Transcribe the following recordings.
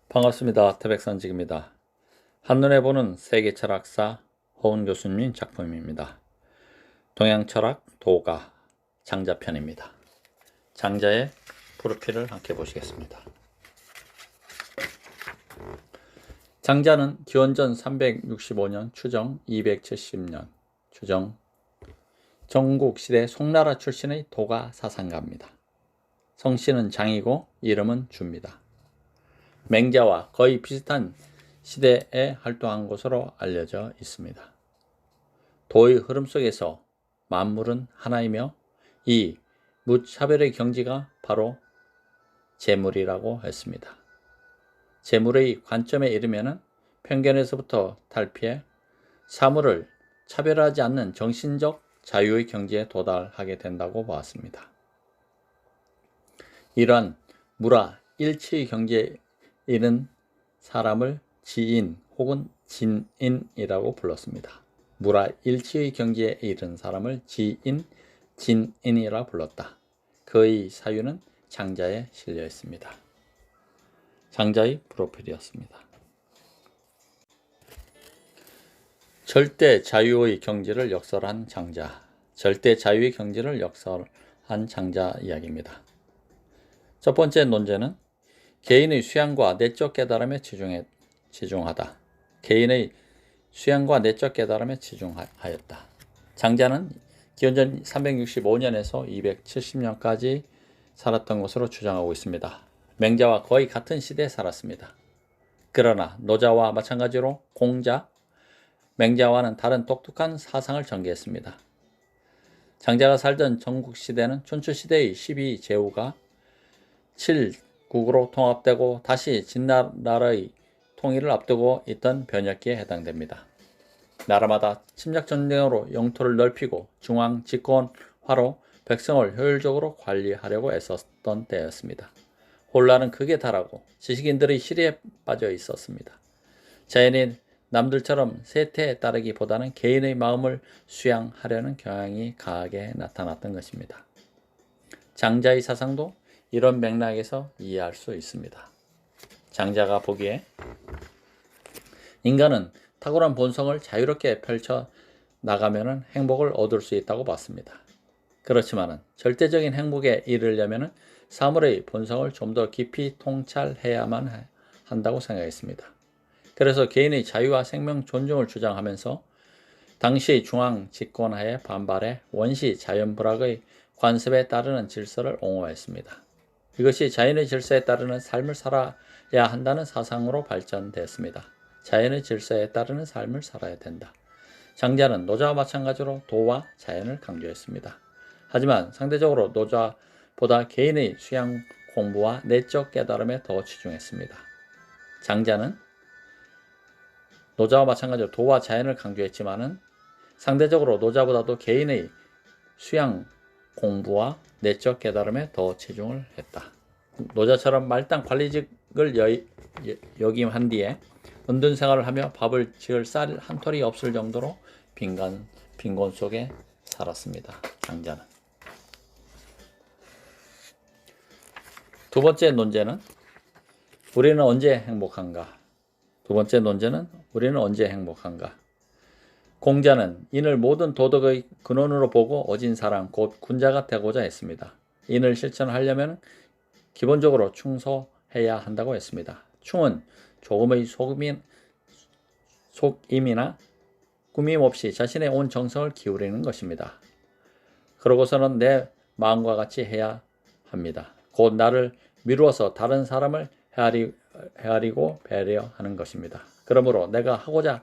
반갑습니다. 태백산직입니다. 한눈에 보는 세계 철학사 허운 교수님 작품입니다. 동양철학 도가 장자편입니다. 장자의 프로필을 함께 보시겠습니다. 장자는 기원전 365년 추정 270년 추정 전국시대 송나라 출신의 도가 사상가입니다. 성씨는 장이고 이름은 주입니다. 맹자와 거의 비슷한 시대에 활동한 것으로 알려져 있습니다. 도의 흐름 속에서 만물은 하나이며 이 무차별의 경지가 바로 재물이라고 했습니다. 재물의 관점에 이르면 편견에서부터 탈피해 사물을 차별하지 않는 정신적 자유의 경지에 도달하게 된다고 보았습니다. 이러한 무라 일치의 경지에 이른 사람을 지인 혹은 진인이라고 불렀습니다. 무라 일치의 경지에 이른 사람을 지인, 진인이라 불렀다. 그의 사유는 장자에 실려 있습니다. 장자의 프로필이었습니다. 절대 자유의 경지를 역설한 장자. 절대 자유의 경지를 역설한 장자 이야기입니다. 첫 번째 논제는 개인의 수양과 내적 깨달음에 치중하다. 개인의 수양과 내적 깨달음에 치중하였다. 장자는 기원전 365년에서 270년까지 살았던 것으로 주장하고 있습니다. 맹자와 거의 같은 시대에 살았습니다. 그러나 노자와 마찬가지로 공자, 맹자와는 다른 독특한 사상을 전개했습니다. 장자가 살던 전국시대는 춘추시대의 12제후가 7국으로 통합되고 다시 진나라의 통일을 앞두고 있던 변혁기에 해당됩니다. 나라마다 침략전쟁으로 영토를 넓히고 중앙 집권화로 백성을 효율적으로 관리하려고 애썼던 때였습니다. 혼란은 극에 달하고 지식인들의 시리에 빠져 있었습니다. 자연인 남들처럼 세태에 따르기보다는 개인의 마음을 수양하려는 경향이 강하게 나타났던 것입니다. 장자의 사상도 이런 맥락에서 이해할 수 있습니다. 장자가 보기에 인간은 탁월한 본성을 자유롭게 펼쳐 나가면 행복을 얻을 수 있다고 봤습니다. 그렇지만 절대적인 행복에 이르려면 사물의 본성을 좀 더 깊이 통찰해야만 한다고 생각했습니다. 그래서 개인의 자유와 생명 존중을 주장하면서 당시 중앙 집권하에 반발해 원시 자연불학의 관습에 따르는 질서를 옹호했습니다. 이것이 자연의 질서에 따르는 삶을 살아야 한다는 사상으로 발전됐습니다. 자연의 질서에 따르는 삶을 살아야 된다. 장자는 노자와 마찬가지로 도와 자연을 강조했습니다. 하지만 상대적으로 노자보다 개인의 수양 공부와 내적 깨달음에 더 치중했습니다. 장자는 노자와 마찬가지로 도와 자연을 강조했지만 상대적으로 노자보다도 개인의 수양 공부와 내적 깨달음에 더 치중을 했다. 노자처럼 말단 관리직을 역임한 뒤에 은둔 생활을 하며 밥을 지을 쌀 한 톨이 없을 정도로 빈곤 속에 살았습니다. 장자는. 두 번째 논제는 우리는 언제 행복한가? 공자는 인을 모든 도덕의 근원으로 보고 어진 사람 곧 군자가 되고자 했습니다. 인을 실천하려면 기본적으로 충소해야 한다고 했습니다. 충은 조금의 속임이나 꾸밈 없이 자신의 온 정성을 기울이는 것입니다. 그러고서는 내 마음과 같이 해야 합니다. 곧 나를 미루어서 다른 사람을 헤아리고 배려하는 것입니다. 그러므로 내가 하고자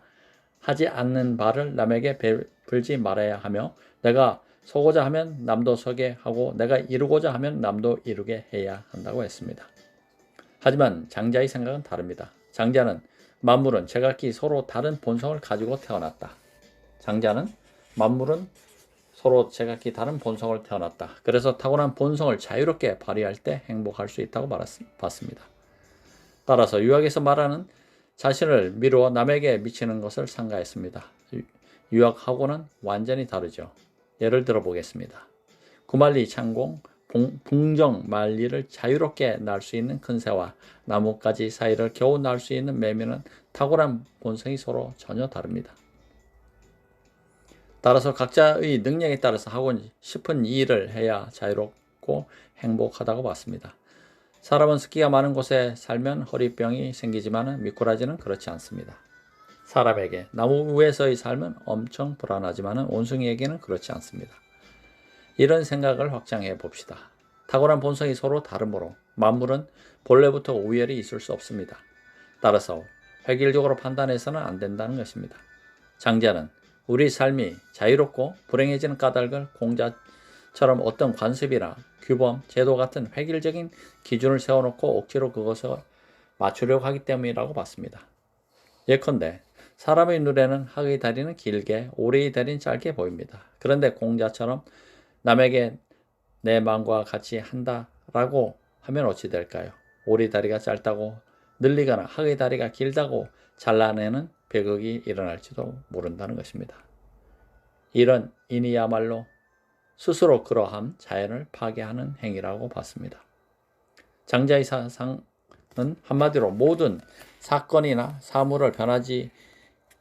하지 않는 바를 남에게 베풀지 말아야 하며 내가 서고자 하면 남도 서게 하고 내가 이루고자 하면 남도 이루게 해야 한다고 했습니다. 하지만 장자의 생각은 다릅니다. 장자는 만물은 제각기 서로 다른 본성을 가지고 태어났다. 그래서 타고난 본성을 자유롭게 발휘할 때 행복할 수 있다고 봤습니다. 따라서 유학에서 말하는 자신을 미루어 남에게 미치는 것을 상가했습니다. 유학하고는 완전히 다르죠. 예를 들어 보겠습니다. 구만리 창공 풍정 말리를 자유롭게 날 수 있는 큰 새와 나뭇가지 사이를 겨우 날 수 있는 매미는 탁월한 본성이 서로 전혀 다릅니다. 따라서 각자의 능력에 따라서 하고 싶은 일을 해야 자유롭고 행복하다고 봤습니다. 사람은 습기가 많은 곳에 살면 허리병이 생기지만 미꾸라지는 그렇지 않습니다. 사람에게 나무 위에서의 삶은 엄청 불안하지만 원숭이에게는 그렇지 않습니다. 이런 생각을 확장해 봅시다. 탁월한 본성이 서로 다르므로 만물은 본래부터 우열이 있을 수 없습니다. 따라서 획일적으로 판단해서는 안 된다는 것입니다. 장자는 우리 삶이 자유롭고 불행해지는 까닭을 공자처럼 어떤 관습이나 규범, 제도 같은 획일적인 기준을 세워놓고 억지로 그것을 맞추려고 하기 때문이라고 봤습니다. 예컨대 사람의 눈에는 학의 다리는 길게, 오래의 다리는 짧게 보입니다. 그런데 공자처럼 남에게 내 마음과 같이 한다라고 하면 어찌 될까요? 오리 다리가 짧다고 늘리거나 학의 다리가 길다고 잘라내는 배극이 일어날지도 모른다는 것입니다. 이런 인이야말로 스스로 그러한 자연을 파괴하는 행위라고 봤습니다. 장자의 사상은 한마디로 모든 사건이나 사물을 변하지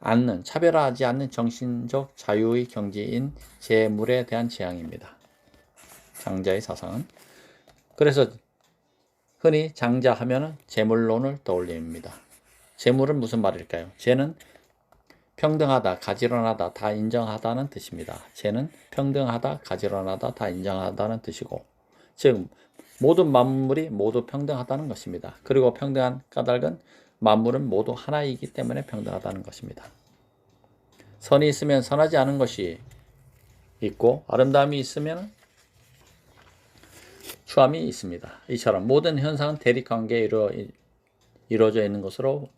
않는, 차별화하지 않는 정신적 자유의 경지인 재물에 대한 지향입니다. 장자의 사상은. 그래서 흔히 장자 하면은 재물론을 떠올립니다. 재물은 무슨 말일까요? 재는 평등하다, 가지런하다, 다 인정하다는 뜻입니다. 재는 평등하다, 가지런하다, 다 인정하다는 뜻이고, 즉 모든 만물이 모두 평등하다는 것입니다. 그리고 평등한 까닭은 만물은 모두 하나이기 때문에 평등하다는 것입니다. 선이 있으면 선하지 않은 것이 있고 아름다움이 있으면 추함이 있습니다. 이처럼 모든 현상은 대립관계에 이루어져 있는 것으로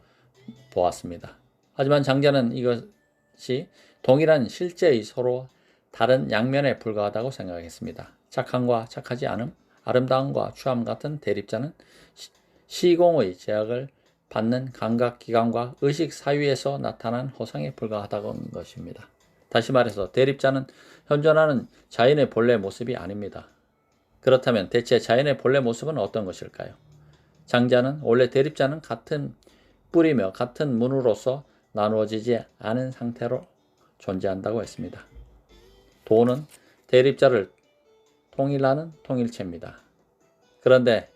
보았습니다. 하지만 장자는 이것이 동일한 실제의 서로 다른 양면에 불과하다고 생각했습니다. 착함과 착하지 않음, 아름다움과 추함 같은 대립자는 시공의 제약을 받는 감각기관과 의식 사유에서 나타난 허상에 불과하다는 것입니다. 다시 말해서 대립자는 현존하는 자연의 본래 모습이 아닙니다. 그렇다면 대체 자연의 본래 모습은 어떤 것일까요? 장자는 원래 대립자는 같은 뿌리며 같은 문으로서 나누어지지 않은 상태로 존재한다고 했습니다. 도는 대립자를 통일하는 통일체입니다. 그런데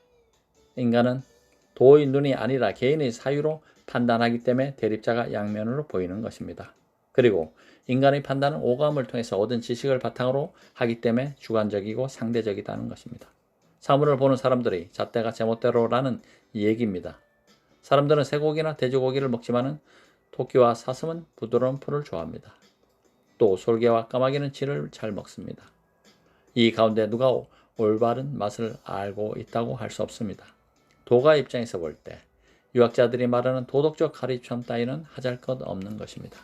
인간은 도의 눈이 아니라 개인의 사유로 판단하기 때문에 대립자가 양면으로 보이는 것입니다. 그리고 인간의 판단은 오감을 통해서 얻은 지식을 바탕으로 하기 때문에 주관적이고 상대적이다는 것입니다. 사물을 보는 사람들이 잣대가 제멋대로라는 얘기입니다. 사람들은 쇠고기나 돼지고기를 먹지만은 토끼와 사슴은 부드러운 풀을 좋아합니다. 또 솔개와 까마귀는 쥐를 잘 먹습니다. 이 가운데 누가 올바른 맛을 알고 있다고 할 수 없습니다. 도가 입장에서 볼 때 유학자들이 말하는 도덕적 가르침 따위는 하잘것없는 것입니다.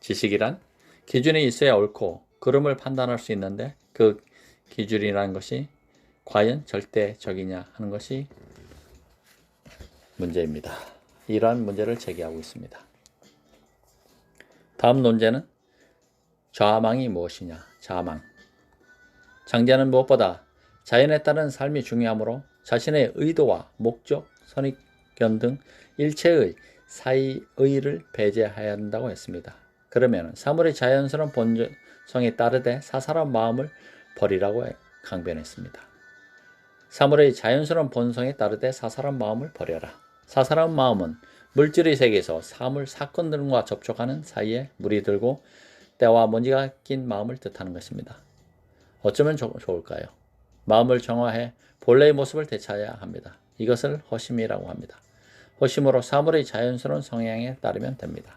지식이란 기준이 있어야 옳고 그름을 판단할 수 있는데 그 기준이라는 것이 과연 절대적이냐 하는 것이 문제입니다. 이러한 문제를 제기하고 있습니다. 다음 논제는 좌망이 무엇이냐? 좌망. 장자는 무엇보다 자연에 따른 삶이 중요하므로 자신의 의도와 목적, 선입견 등 일체의 사이의를 배제해야 한다고 했습니다. 그러면 사물의 자연스러운 본성에 따르되 사사로운 마음을 버리라고 강변했습니다. 사물의 자연스러운 본성에 따르되 사사로운 마음을 버려라. 사사로운 마음은 물질의 세계에서 사물, 사건들과 접촉하는 사이에 물이 들고 때와 먼지가 낀 마음을 뜻하는 것입니다. 어쩌면 좋을까요? 마음을 정화해 본래의 모습을 되찾아야 합니다. 이것을 허심이라고 합니다. 허심으로 사물의 자연스러운 성향에 따르면 됩니다.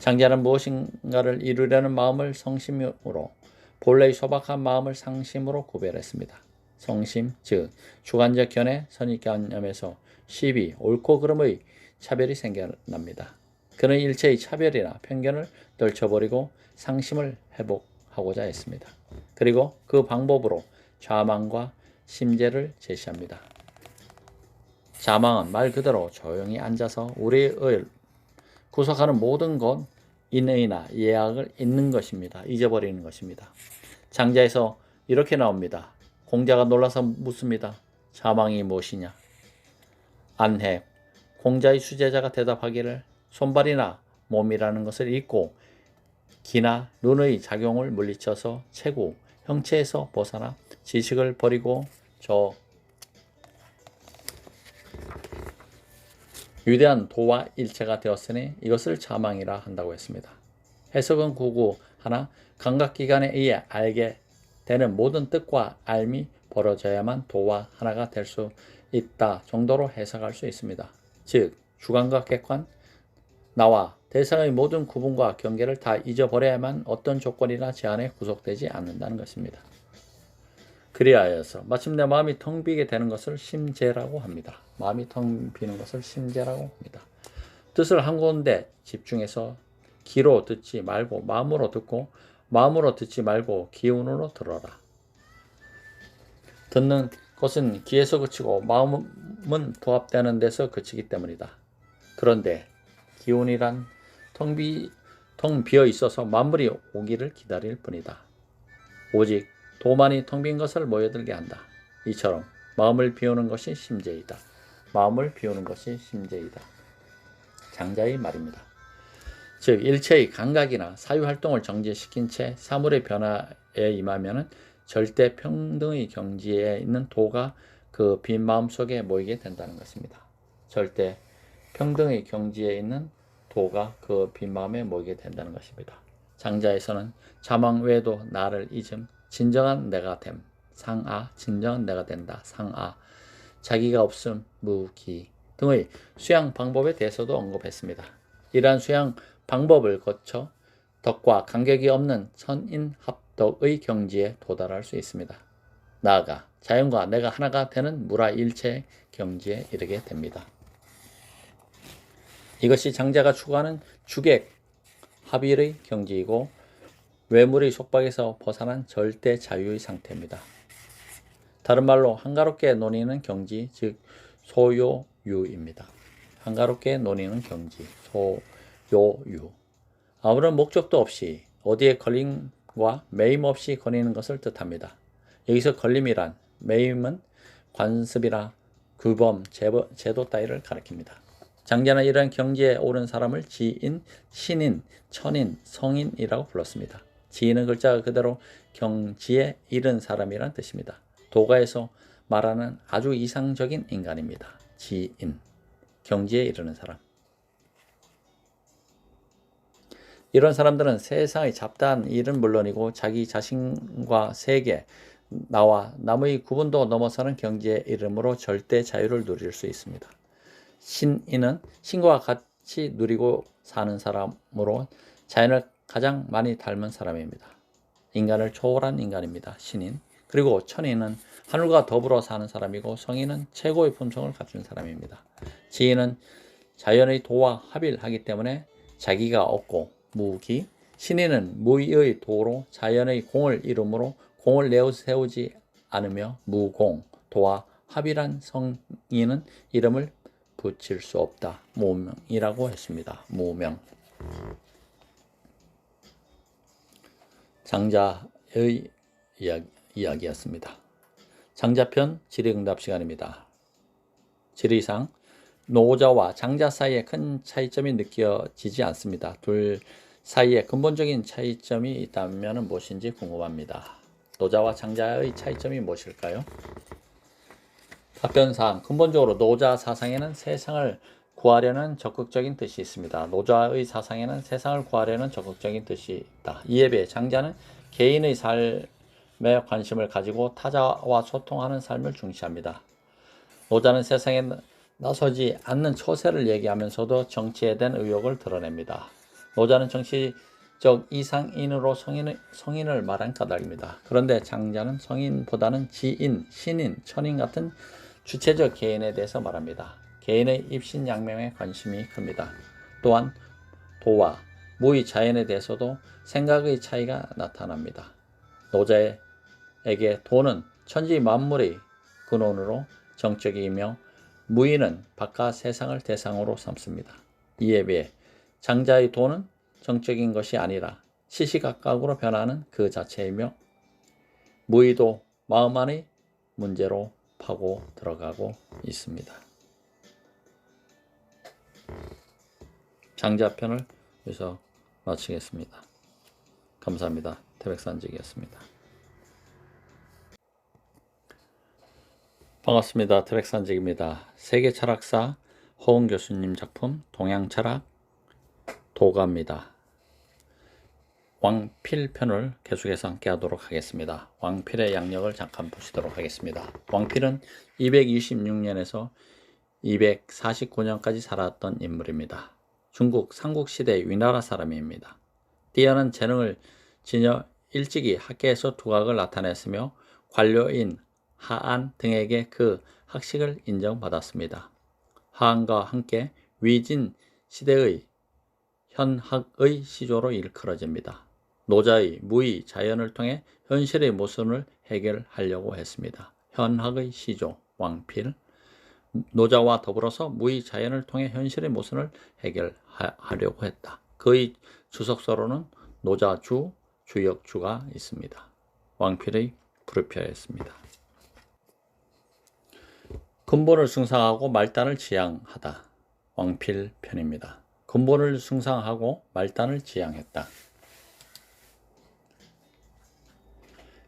장자는 무엇인가를 이루려는 마음을 성심으로, 본래의 소박한 마음을 상심으로 구별했습니다. 성심, 즉 주관적 견해, 선입견념에서 시비, 옳고 그름의 차별이 생겨납니다. 그는 일체의 차별이나 편견을 떨쳐버리고 상심을 회복하고자 했습니다. 그리고 그 방법으로 좌망과 심재를 제시합니다. 좌망은 말 그대로 조용히 앉아서 우리의 구속하는 모든 것, 인의나 예약을 잊는 것입니다. 잊어버리는 것입니다. 장자에서 이렇게 나옵니다. 공자가 놀라서 묻습니다. 자망이 무엇이냐? 안해. 공자의 수제자가 대답하기를 손발이나 몸이라는 것을 잊고 기나 눈의 작용을 물리쳐서 체구, 형체에서 벗어나 지식을 버리고 저 위대한 도와 일체가 되었으니 이것을 자망이라 한다고 했습니다. 해석은 구구하나 감각기관에 의해 알게 되는 모든 뜻과 알미 벌어져야만 도와 하나가 될 수 있다 정도로 해석할 수 있습니다. 즉 주관과 객관, 나와 대상의 모든 구분과 경계를 다 잊어버려야만 어떤 조건이나 제한에 구속되지 않는다는 것입니다. 그리하여서 마침내 마음이 텅 비게 되는 것을 심재라고 합니다. 마음이 텅 비는 것을 심재라고 합니다. 뜻을 한 군데 집중해서 귀로 듣지 말고 마음으로 듣고 마음으로 듣지 말고 기운으로 들어라. 듣는 것은 귀에서 그치고 마음은 부합되는 데서 그치기 때문이다. 그런데 기운이란 텅 비어 있어서 만물이 오기를 기다릴 뿐이다. 오직 도만이 텅 빈 것을 모여들게 한다. 이처럼 마음을 비우는 것이 심재이다. 마음을 비우는 것이 심재이다. 장자의 말입니다. 즉 일체의 감각이나 사유활동을 정지시킨 채 사물의 변화에 임하면 절대 평등의 경지에 있는 도가 그 빈 마음 속에 모이게 된다는 것입니다. 절대 평등의 경지에 있는 도가 그 빈 마음에 모이게 된다는 것입니다. 장자에서는 자망 외에도 나를 잊음, 진정한 내가 됨, 상아, 진정한 내가 된다, 상아, 자기가 없음, 무기 등의 수양 방법에 대해서도 언급했습니다. 이러한 수양 방법을 거쳐 덕과 간격이 없는 선인합덕의 경지에 도달할 수 있습니다. 나아가 자연과 내가 하나가 되는 무라일체 경지에 이르게 됩니다. 이것이 장자가 추구하는 주객 합일의 경지이고 외물의 속박에서 벗어난 절대 자유의 상태입니다. 다른 말로 한가롭게 논의는 경지, 즉 소요유입니다. 한가롭게 논의는 경지, 소요유. 아무런 목적도 없이 어디에 걸림과 매임 없이 거니는 것을 뜻합니다. 여기서 걸림이란 매임은 관습이나 규범, 제도 따위를 가리킵니다. 장자는 이러한 경지에 오른 사람을 지인, 신인, 천인, 성인이라고 불렀습니다. 지인은 글자 그대로 경지에 이른 사람이란 뜻입니다. 도가에서 말하는 아주 이상적인 인간입니다. 지인, 경지에 이르는 사람. 이런 사람들은 세상의 잡다한 일은 물론이고 자기 자신과 세계, 나와 남의 구분도 넘어서는 경지에 이름으로 절대 자유를 누릴 수 있습니다. 신인은 신과 같이 누리고 사는 사람으로 자연을 가장 많이 닮은 사람입니다. 인간을 초월한 인간입니다. 신인. 그리고 천인은 하늘과 더불어 사는 사람이고 성인은 최고의 품성을 갖춘 사람입니다. 지인은 자연의 도와 합일하기 때문에 자기가 없고 무기, 신인은 무의의 도로 자연의 공을 이루므로 공을 내세우지 않으며 무공, 도와 합일한 성인은 이름을 붙일 수 없다. 무명이라고 했습니다. 무명. 장자의 이야기였습니다. 장자편 질의응답 시간입니다. 질의상 노자와 장자 사이에 큰 차이점이 느껴지지 않습니다. 둘 사이에 근본적인 차이점이 있다면 무엇인지 궁금합니다. 노자와 장자의 차이점이 무엇일까요? 답변사항 근본적으로 노자 사상에는 세상을 구하려는 적극적인 뜻이 있습니다. 노자의 사상에는 세상을 구하려는 적극적인 뜻이 있다. 이에 비해 장자는 개인의 삶에 관심을 가지고 타자와 소통하는 삶을 중시합니다. 노자는 세상에 나서지 않는 처세를 얘기하면서도 정치에 대한 의욕을 드러냅니다. 노자는 정치적 이상인으로 성인을 말한 까닭입니다. 그런데 장자는 성인보다는 지인, 신인, 천인 같은 주체적 개인에 대해서 말합니다. 개인의 입신양명에 관심이 큽니다. 또한 도와 무의 자연에 대해서도 생각의 차이가 나타납니다. 노자에게 도는 천지 만물의 근원으로 정적이며 무의는 바깥 세상을 대상으로 삼습니다. 이에 비해 장자의 도는 정적인 것이 아니라 시시각각으로 변하는 그 자체이며 무의도 마음 안의 문제로 파고 들어가고 있습니다. 장자편을 여기서 마치겠습니다. 감사합니다. 태백산직이었습니다. 반갑습니다. 태백산직입니다. 세계철학사 허은 교수님 작품 동양철학 도가입니다. 왕필편을 계속해서 함께 하도록 하겠습니다. 왕필의 양력을 잠깐 보시도록 하겠습니다. 왕필은 226년에서 249년까지 살았던 인물입니다. 중국 삼국시대 위나라 사람입니다. 뛰어난 재능을 지녀 일찍이 학계에서 두각을 나타냈으며 관료인 하안 등에게 그 학식을 인정받았습니다. 하안과 함께 위진 시대의 현학의 시조로 일컬어집니다. 노자의 무의 자연을 통해 현실의 모순을 해결하려고 했습니다. 현학의 시조 왕필, 노자와 더불어서 무의 자연을 통해 현실의 모순을 해결하려고 했다. 그의 주석서로는 노자주, 주역주가 있습니다. 왕필의 불효표였습니다. 근본을 숭상하고 말단을 지향하다. 왕필 편입니다. 근본을 숭상하고 말단을 지향했다.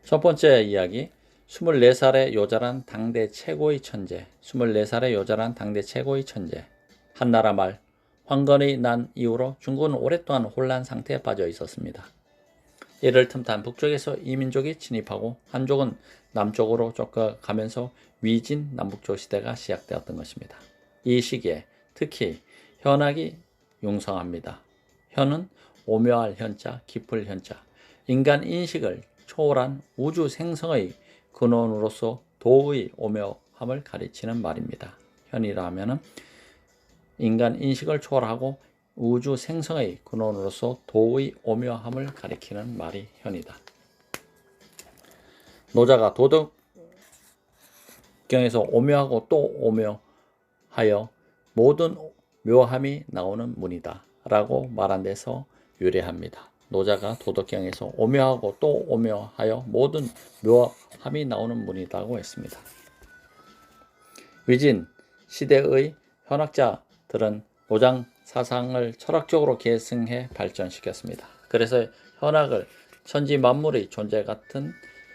첫 번째 이야기, 24살의 요절한 당대 최고의 천재. 24살의 요절한 당대 최고의 천재. 한나라 말 황건이 난 이후로 중국은 오랫동안 혼란 상태에 빠져 있었습니다. 이를 틈탄 북쪽에서 이민족이 침입하고 한족은 남쪽으로 쫓겨가면서 위진 남북조 시대가 시작되었던 것입니다. 이 시기에 특히 현학이 융성합니다. 현은 오묘할 현자, 깊을 현자, 인간 인식을 초월한 우주 생성의 근원으로서 도의 오묘함을 가리치는 말입니다. 현이라 하면은 인간 인식을 초월하고 우주 생성의 근원으로서 도의 오묘함을 가리키는 말이 현이다. 노자가 도덕경에서 오묘하고 또 오묘하여 모든 묘함이 나오는 문이다 라고 말한 데서 유래합니다. 노자가 도덕경에서 오묘하고 또 오묘하여 모든 묘함이 나오는 문이라고 했습니다. 위진 시대의 현학자들은 노장 사상을 철학적으로 계승해 발전시켰습니다. 그래서 현학을 천지 만물의 존재 같은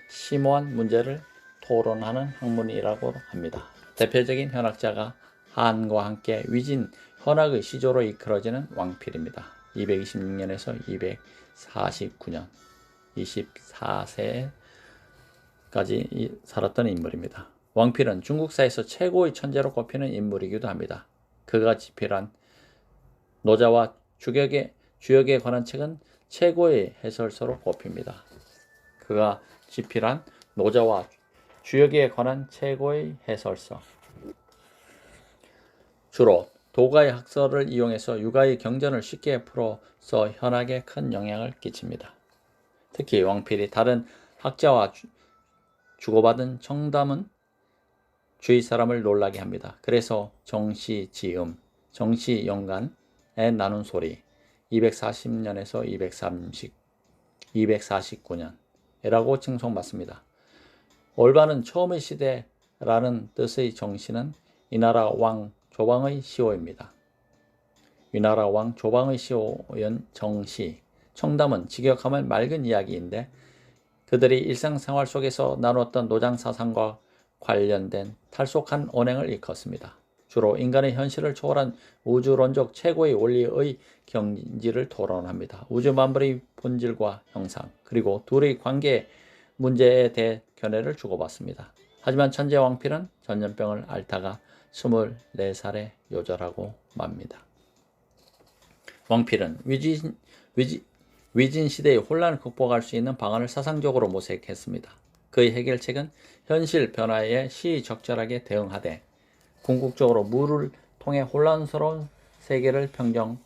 심오한 문제를 토론하는 학문이라고 합니다. 대표적인 현학자가 하안과 함께 위진 현학의 시조로 이끌어지는 왕필입니다. 226년에서 249년 24세까지 살았던 인물입니다. 왕필은 중국사에서 최고의 천재로 꼽히는 인물이기도 합니다. 그가 집필한 노자와 주역에 관한 책은 최고의 해설서로 꼽힙니다. 그가 집필한 노자와 주역에 관한 최고의 해설서. 주로 도가의 학설을 이용해서 육아의 경전을 쉽게 풀어서 현학에 큰 영향을 끼칩니다. 특히 왕필이 다른 학자와 주고받은 청담은 주위 사람을 놀라게 합니다. 그래서 정시지음, 정시연간에 나눈 소리 240년에서 249년이라고 칭송받습니다. 올바른 처음의 시대라는 뜻의 정시는 이나라 왕 조방의 시호입니다. 위나라 왕 조방의 시호연 정시, 청담은 직역하면 맑은 이야기인데 그들이 일상생활 속에서 나눴던 노장 사상과 관련된 탈속한 언행을 일컫습니다. 주로 인간의 현실을 초월한 우주론적 최고의 원리의 경지를 토론합니다. 우주 만물의 본질과 형상, 그리고 둘의 관계 문제에 대해 견해를 주고받습니다. 하지만 천재 왕필은 전염병을 앓다가 24살에 요절하고 맙니다. 왕필은 위진 시대의 혼란을 극복할 수 있는 방안을 사상적으로 모색했습니다. 그의 해결책은 현실 변화에 시적절하게 대응하되 궁극적으로 무를 통해 혼란스러운 세계를 평정하는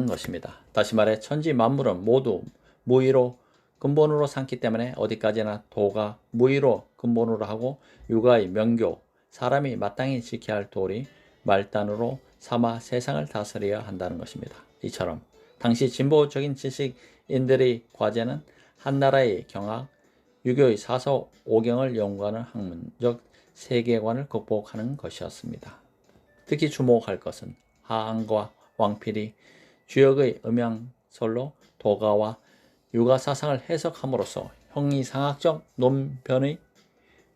것입니다. 다시 말해 천지 만물은 모두 무의로 근본으로 삼기 때문에 어디까지나 도가 무의로 근본으로 하고 육아의 명교, 사람이 마땅히 지켜야 할 도리, 말단으로 삼아 세상을 다스려야 한다는 것입니다. 이처럼 당시 진보적인 지식인들의 과제는 한나라의 경학, 유교의 사서 오경을 연구하는 학문적 세계관을 극복하는 것이었습니다. 특히 주목할 것은 하한과 왕필이 주역의 음양설로 도가와 유가 사상을 해석함으로써 형이상학적 논변의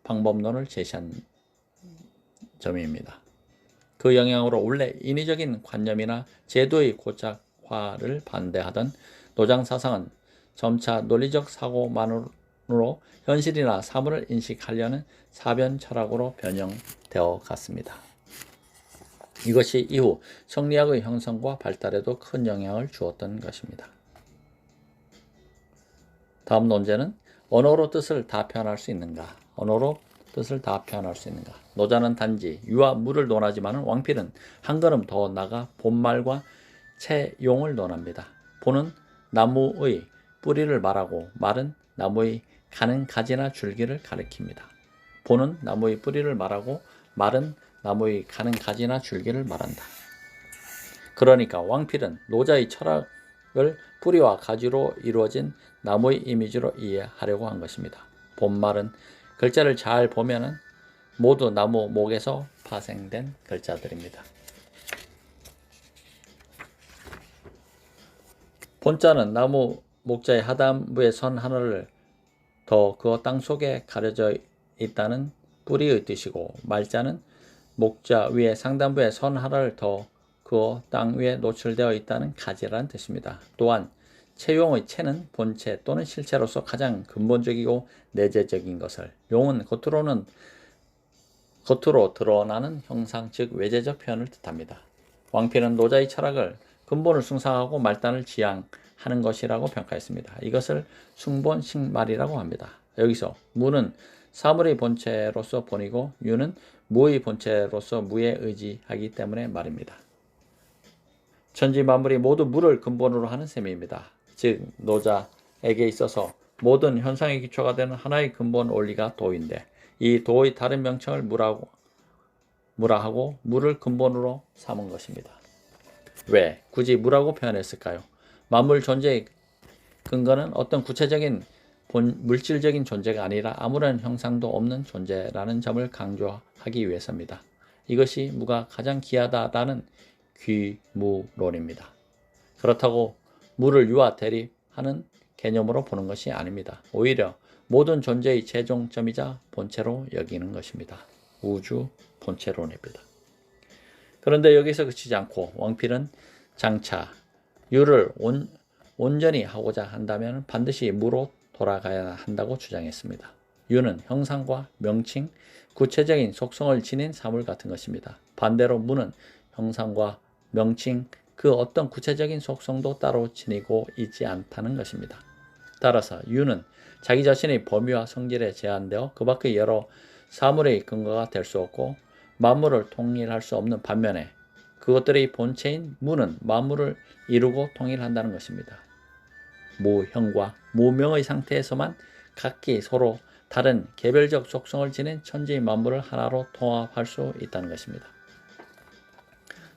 방법론을 제시한 점입니다. 그 영향으로 원래 인위적인 관념이나 제도의 고착화를 반대하던 노장 사상은 점차 논리적 사고만으로 현실이나 사물을 인식하려는 사변 철학으로 변형되어 갔습니다. 이것이 이후 성리학의 형성과 발달에도 큰 영향을 주었던 것입니다. 다음 논제는 언어로 뜻을 다 표현할 수 있는가? 언어로 뜻을 다 표현할 수 있는가? 노자는 단지 유와 무를 논하지만 왕필은 한 걸음 더 나가 본말과 채용을 논합니다. 본은 나무의 뿌리를 말하고 말은 나무의 가는 가지나 줄기를 가리킵니다. 본은 나무의 뿌리를 말하고 말은 나무의 가는 가지나 줄기를 말한다. 그러니까 왕필은 노자의 철학을 뿌리와 가지로 이루어진 나무의 이미지로 이해하려고 한 것입니다. 본말은 글자를 잘 보면은 모두 나무 목에서 파생된 글자들입니다. 본자는 나무 목자의 하단부의 선 하나를 더 그어 땅 속에 가려져 있다는 뿌리의 뜻이고, 말자는 목자 위에 상단부의 선 하나를 더 그어 땅 위에 노출되어 있다는 가지라는 뜻입니다. 또한 채용의 채는 본체 또는 실체로서 가장 근본적이고 내재적인 것을, 용은 겉으로 드러나는 형상, 즉 외재적 표현을 뜻합니다. 왕필은 노자의 철학을 근본을 숭상하고 말단을 지향하는 것이라고 평가했습니다. 이것을 숭본식말이라고 합니다. 여기서 무는 사물의 본체로서 본이고 유는 무의 본체로서 무에 의지하기 때문에 말입니다. 천지 만물이 모두 무를 근본으로 하는 셈입니다. 즉 노자에게 있어서 모든 현상의 기초가 되는 하나의 근본 원리가 도인데, 이 도의 다른 명칭을 무라하고 무를 근본으로 삼은 것입니다. 왜 굳이 무라고 표현했을까요? 만물 존재의 근거는 어떤 구체적인 물질적인 존재가 아니라 아무런 형상도 없는 존재라는 점을 강조하기 위해서입니다. 이것이 무가 가장 귀하다라는 귀무론입니다. 그렇다고 무를 유와 대립하는 개념으로 보는 것이 아닙니다. 오히려 모든 존재의 최종점이자 본체로 여기는 것입니다. 우주 본체론입니다. 그런데 여기서 그치지 않고 왕필은 장차 유를 온전히 하고자 한다면 반드시 무로 돌아가야 한다고 주장했습니다. 유는 형상과 명칭, 구체적인 속성을 지닌 사물 같은 것입니다. 반대로 무는 형상과 명칭, 그 어떤 구체적인 속성도 따로 지니고 있지 않다는 것입니다. 따라서 유는 자기 자신의 범위와 성질에 제한되어 그 밖의 여러 사물의 근거가 될 수 없고 만물을 통일할 수 없는 반면에 그것들의 본체인 무는 만물을 이루고 통일한다는 것입니다. 무형과 무명의 상태에서만 각기 서로 다른 개별적 속성을 지닌 천지 만물을 하나로 통합할 수 있다는 것입니다.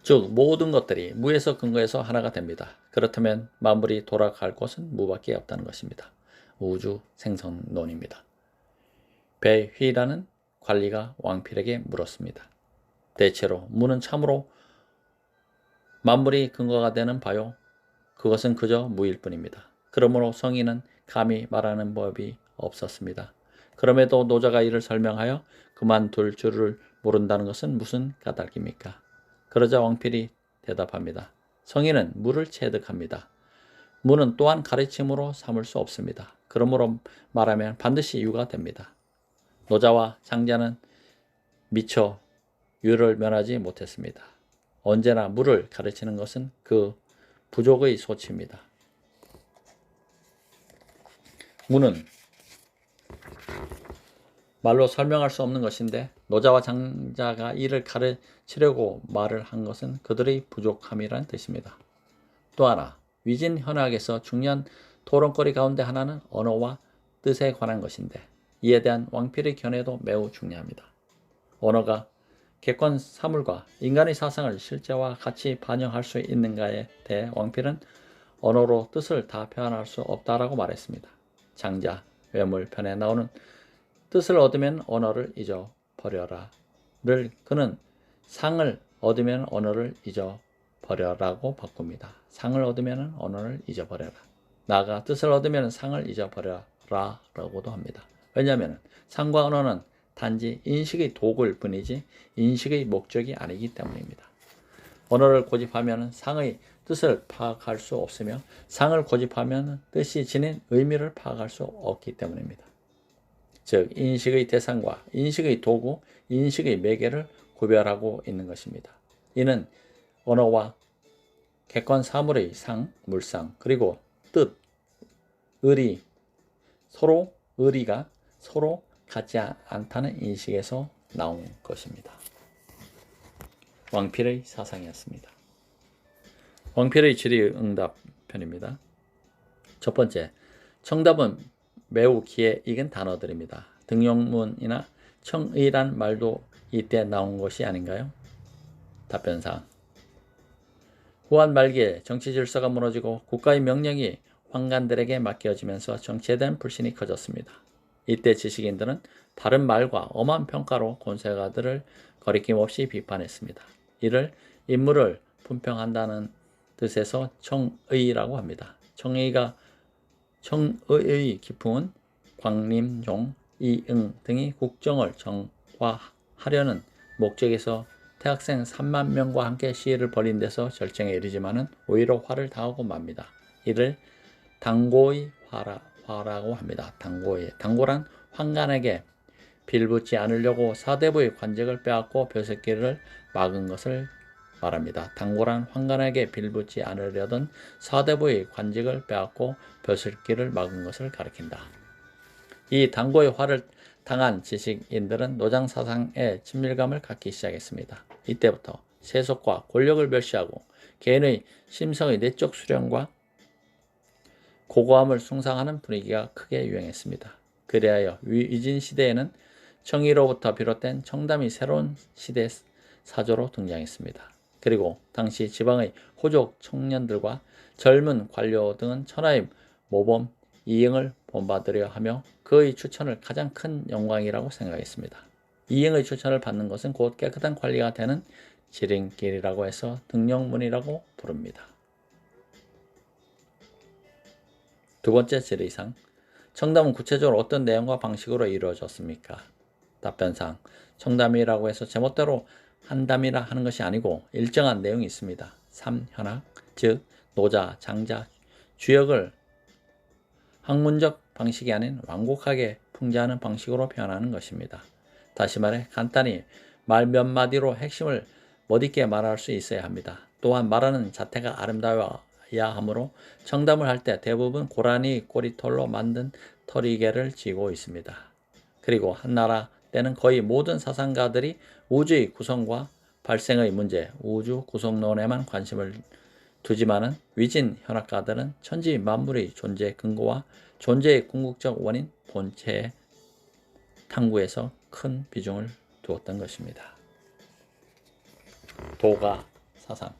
즉 모든 것들이 무에서 근거해서 하나가 됩니다. 그렇다면 만물이 돌아갈 곳은 무밖에 없다는 것입니다. 우주 생성론입니다. 배휘라는 관리가 왕필에게 물었습니다. 대체로 무는 참으로 만물이 근거가 되는 바요? 그것은 그저 무일 뿐입니다. 그러므로 성인은 감히 말하는 법이 없었습니다. 그럼에도 노자가 이를 설명하여 그만둘 줄을 모른다는 것은 무슨 까닭입니까? 그러자 왕필이 대답합니다. 성인은 무를 체득합니다. 무는 또한 가르침으로 삼을 수 없습니다. 그러므로 말하면 반드시 유가 됩니다. 노자와 장자는 미처 유를 면하지 못했습니다. 언제나 무를 가르치는 것은 그 부족의 소치입니다. 무는 말로 설명할 수 없는 것인데 노자와 장자가 이를 가르치려고 말을 한 것은 그들의 부족함이라는 뜻입니다. 또 하나, 위진현학에서 중요한 토론거리 가운데 하나는 언어와 뜻에 관한 것인데 이에 대한 왕필의 견해도 매우 중요합니다. 언어가 객관 사물과 인간의 사상을 실제와 같이 반영할 수 있는가에 대해 왕필은 언어로 뜻을 다 표현할 수 없다라고 말했습니다. 장자, 외물편에 나오는 뜻을 얻으면 언어를 잊어버려라를 그는 상을 얻으면 언어를 잊어버려라고 바꿉니다. 상을 얻으면 언어를 잊어버려라. 나아가 뜻을 얻으면 상을 잊어버려라라고도 합니다. 왜냐하면 상과 언어는 단지 인식의 도구일 뿐이지 인식의 목적이 아니기 때문입니다. 언어를 고집하면 상의 뜻을 파악할 수 없으며 상을 고집하면 뜻이 지닌 의미를 파악할 수 없기 때문입니다. 즉 인식의 대상과 인식의 도구, 인식의 매개를 구별하고 있는 것입니다. 이는 언어와 객관 사물의 상, 물상, 그리고 뜻, 의리가 서로 같지 않다는 인식에서 나온 것입니다. 왕필의 사상이었습니다. 왕필의 질의응답 편입니다. 첫 번째, 정답은 매우 기에 익은 단어들입니다. 등용문이나 청의란 말도 이때 나온 것이 아닌가요? 답변사항. 후한 말기에 정치 질서가 무너지고 국가의 명령이 황관들에게 맡겨지면서 정치에 대한 불신이 커졌습니다. 이때 지식인들은 바른 말과 엄한 평가로 권세가들을 거리낌 없이 비판했습니다. 이를 인물을 품평한다는 뜻에서 청의라고 합니다. 청의의 기풍은 광림종, 이응 등이 국정을 정화하려는 목적에서 태학생 3만 명과 함께 시위를 벌인 데서 절정에 이르지만은 오히려 화를 당하고 맙니다. 이를 당고의 화라고 합니다. 당고란 황간에게 빌붙지 않으려고 사대부의 관직을 빼앗고 벼슬길을 막은 것을 말합니다. 당고란 황간에게 빌붙지 않으려던 사대부의 관직을 빼앗고 벼슬길을 막은 것을 가리킨다. 이 당고의 화를 당한 지식인들은 노장 사상에 친밀감을 갖기 시작했습니다. 이때부터 세속과 권력을 멸시하고 개인의 심성의 내적 수련과 고고함을 숭상하는 분위기가 크게 유행했습니다. 그리하여 위진 시대에는 청의로부터 비롯된 청담이 새로운 시대 사조로 등장했습니다. 그리고 당시 지방의 호족 청년들과 젊은 관료 등은 천하의 모범 이응을 본받으려 하며 그의 추천을 가장 큰 영광이라고 생각했습니다. 이응의 추천을 받는 것은 곧 깨끗한 관리가 되는 지름길이라고 해서 등용문이라고 부릅니다. 두 번째 질의사항. 청담은 구체적으로 어떤 내용과 방식으로 이루어졌습니까? 답변사항. 청담이라고 해서 제멋대로 한담이라 하는 것이 아니고 일정한 내용이 있습니다. 3현학, 즉 노자, 장자, 주역을 학문적 방식이 아닌 완곡하게 풍자하는 방식으로 표현하는 것입니다. 다시 말해 간단히 말 몇 마디로 핵심을 멋있게 말할 수 있어야 합니다. 또한 말하는 자태가 아름다워야 하므로 청담을 할 때 대부분 고라니 꼬리털로 만든 털이개를 쥐고 있습니다. 그리고 한나라 때는 거의 모든 사상가들이 우주의 구성과 발생의 문제, 우주 구성론에만 관심을 두지만은 위진 현학가들은 천지 만물의 존재 근거와 존재의 궁극적 원인 본체의 탐구에서 큰 비중을 두었던 것입니다. 도가 사상.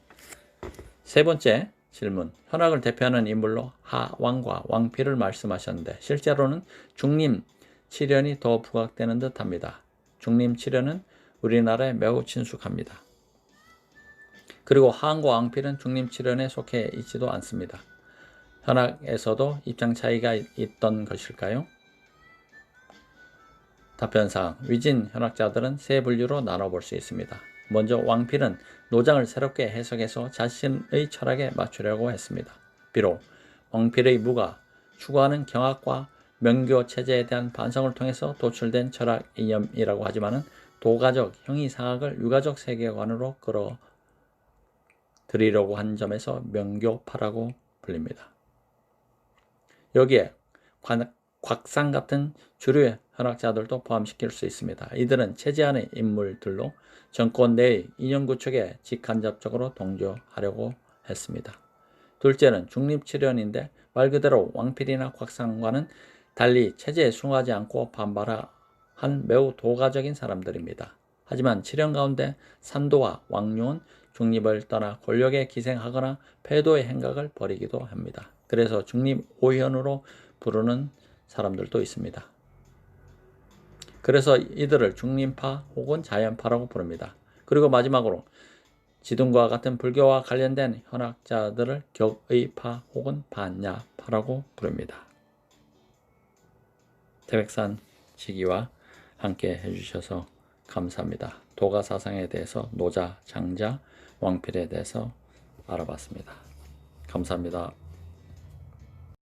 세 번째 질문. 현학을 대표하는 인물로 하왕과 왕필을 말씀하셨는데 실제로는 중림 칠연이 더 부각되는 듯 합니다. 중림 칠연은 우리나라에 매우 친숙합니다. 그리고 하왕과 왕필은 중림 칠연에 속해 있지도 않습니다. 현학에서도 입장 차이가 있던 것일까요? 답변사항. 위진 현학자들은 세 분류로 나눠볼 수 있습니다. 먼저 왕필은 노장을 새롭게 해석해서 자신의 철학에 맞추려고 했습니다. 비록 왕필의 무가 추구하는 경학과 명교 체제에 대한 반성을 통해서 도출된 철학 이념이라고 하지만은 도가적 형이상학을 유가적 세계관으로 끌어들이려고 한 점에서 명교파라고 불립니다. 여기에 곽상 같은 주류의 현학자들도 포함시킬 수 있습니다. 이들은 체제 안의 인물들로 정권 내의 이념 구축에 직간접적으로 동조하려고 했습니다. 둘째는 중립칠연인데 말 그대로 왕필이나 곽상과는 달리 체제에 숭하지 않고 반발한 매우 도가적인 사람들입니다. 하지만 칠연 가운데 산도와 왕룡은 중립을 떠나 권력에 기생하거나 패도의 행각을 벌이기도 합니다. 그래서 중립 오현으로 부르는 사람들도 있습니다. 그래서 이들을 중림파 혹은 자연파라고 부릅니다. 그리고 마지막으로 지둥과 같은 불교와 관련된 현학자들을 격의파 혹은 반야파라고 부릅니다. 태백산 지기와 함께 해주셔서 감사합니다. 도가 사상에 대해서 노자, 장자, 왕필에 대해서 알아봤습니다. 감사합니다.